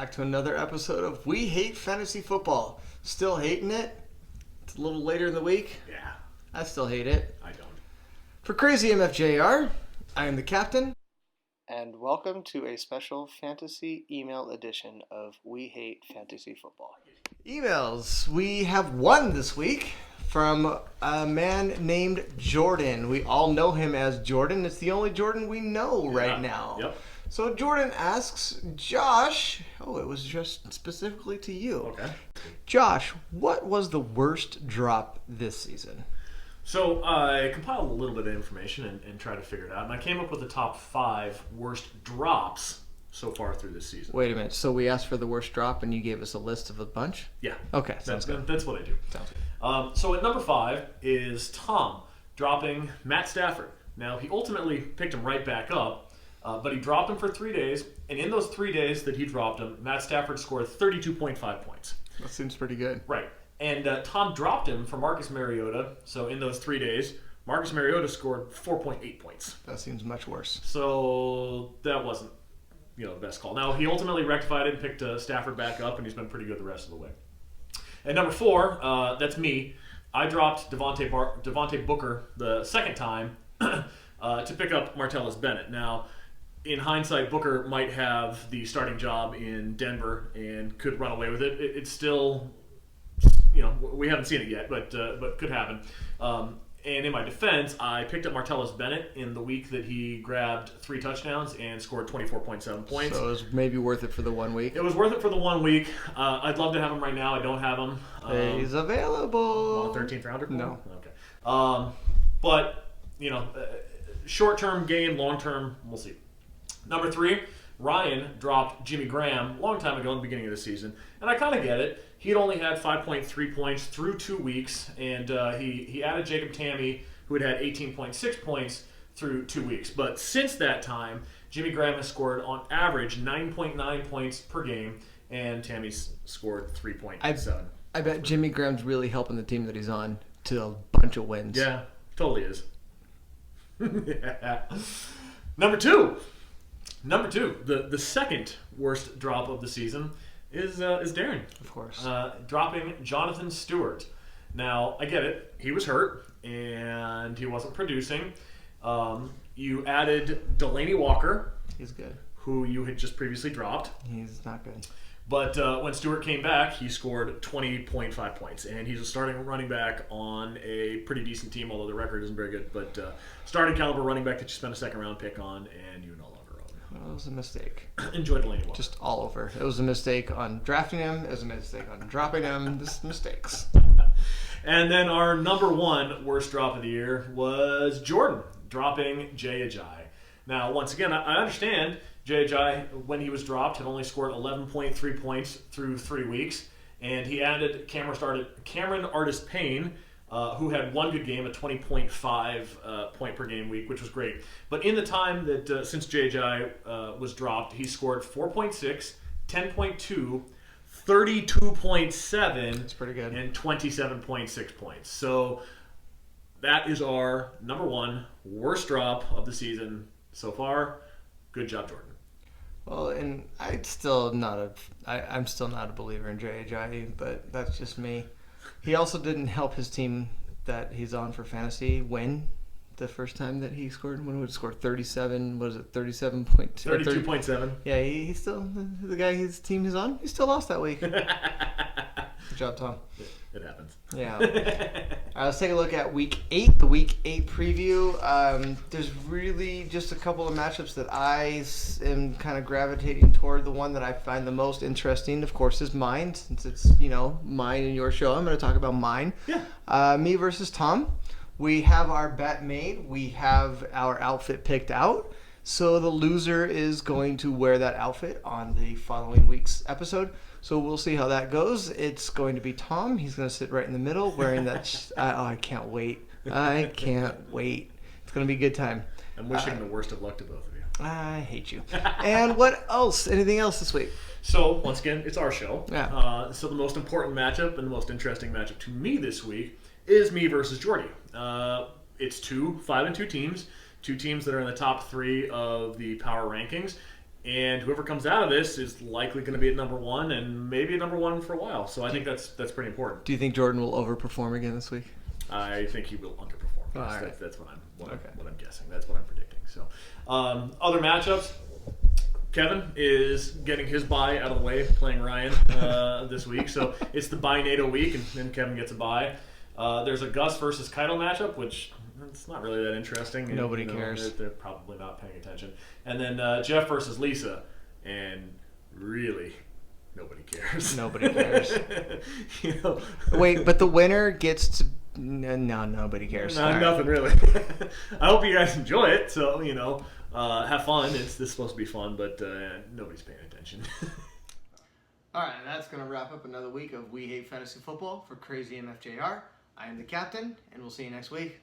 back to another episode of We Hate Fantasy Football. Still hating it? It's a little later in the week. Yeah, I still hate it. I don't. For Crazy MFJR, I am the captain. And welcome to a special fantasy email edition of We Hate Fantasy Football. Emails. We have one this week from a man named Jordan. We all know him as Jordan. It's the only Jordan we know right now. Yep. So Jordan asks, Josh, it was just specifically to you. Okay. Josh, what was the worst drop this season? So I compiled a little bit of information and tried to figure it out, and I came up with the top 5 worst drops so far through this season. Wait a minute. So we asked for the worst drop, and you gave us a list of a bunch? Yeah. Okay, sounds good. That's what I do. Sounds good. So at number 5 is Tom dropping Matt Stafford. Now, he ultimately picked him right back up, but he dropped him for 3 days, and in those 3 days that he dropped him, Matt Stafford scored 32.5 points. That seems pretty good. Right. And Tom dropped him for Marcus Mariota, so in those 3 days, Marcus Mariota scored 4.8 points. That seems much worse. So that wasn't, the best call. Now, he ultimately rectified it and picked Stafford back up, and he's been pretty good the rest of the way. At number 4, that's me. I dropped Devontae Booker the second time to pick up Martellus Bennett. Now, in hindsight, Booker might have the starting job in Denver and could run away with it. It's still, we haven't seen it yet, but could happen. And in my defense, I picked up Martellus Bennett in the week that he grabbed 3 touchdowns and scored 24.7 points. So it was maybe worth it for the 1 week? It was worth it for the 1 week. I'd love to have him right now. I don't have him. He's available. 13th rounder? No. Okay. But, short-term gain, long-term, we'll see. Number 3, Ryan dropped Jimmy Graham a long time ago in the beginning of the season. And I kind of get it. He had only had 5.3 points through 2 weeks, and he added Jacob Tamme, who had 18.6 points through 2 weeks. But since that time, Jimmy Graham has scored on average 9.9 points per game, and Tammy's scored 3.7. I bet Jimmy Graham's really helping the team that he's on to a bunch of wins. Yeah, totally is. Yeah. Number two, the second worst drop of the season is Darren. Of course. Dropping Jonathan Stewart. Now, I get it. He was hurt, and he wasn't producing. You added Delaney Walker. He's good. Who you had just previously dropped. He's not good. But when Stewart came back, he scored 20.5 points. And he's a starting running back on a pretty decent team, although the record isn't very good. But starting caliber running back that you spent a second-round pick on, and you no longer own. Well, it was a mistake. Enjoy Delaney Walker. Just all over. It was a mistake on drafting him. It was a mistake on dropping him. Just mistakes. And then our number 1 worst drop of the year was Jordan dropping Jay Ajayi. Now, once again, I understand Jay Ajayi, when he was dropped, had only scored 11.3 points through 3 weeks. And he added Cameron Artis-Payne, who had one good game, a 20.5 point per game week, which was great. But in the time that since Jay Ajayi was dropped, he scored 4.6, 10.2, 32.7, That's pretty good, and 27.6 points. So that is our number 1 worst drop of the season so far. Good job, Jordan. Well, and I'm still not a believer in Jay Ajayi, but that's just me. He also didn't help his team that he's on for fantasy win the first time that he scored. When would he score 37? What is it? 37.2. 32.7. Yeah, he's still the guy his team is on. He still lost that week. Good job, Tom. It happens. Yeah. All right, let's take a look at Week 8, the Week 8 preview. There's really just a couple of matchups that I am kind of gravitating toward. The one that I find the most interesting, of course, is mine. Since it's, mine and your show, I'm going to talk about mine. Yeah. Me versus Tom. We have our bet made. We have our outfit picked out. So the loser is going to wear that outfit on the following week's episode. So we'll see how that goes. It's going to be Tom. He's going to sit right in the middle wearing that. I can't wait. I can't wait. It's going to be a good time. I'm wishing the worst of luck to both of you. I hate you. And what else? Anything else this week? So, once again, it's our show. Yeah. So the most important matchup and the most interesting matchup to me this week is me versus Jordy. It's 5-2 teams. 2 teams that are in the top 3 of the power rankings. And whoever comes out of this is likely going to be at number 1 and maybe at number 1 for a while. So I think that's pretty important. Do you think Jordan will overperform again this week? I think he will underperform. Oh, all right. That's what I'm guessing. That's what I'm predicting. So other matchups. Kevin is getting his bye out of the way, playing Ryan this week. So it's the bye-nato week, and Kevin gets a bye. There's a Gus versus Keitel matchup, which it's not really that interesting. Nobody cares. They're probably not paying attention. And then Jeff versus Lisa, and really, nobody cares. Nobody cares. Wait, but the winner gets to... No, nobody cares. Nothing really. I hope you guys enjoy it. So, have fun. This is supposed to be fun, but nobody's paying attention. All right, and that's going to wrap up another week of We Hate Fantasy Football for Crazy MFJR. I am the captain, and we'll see you next week.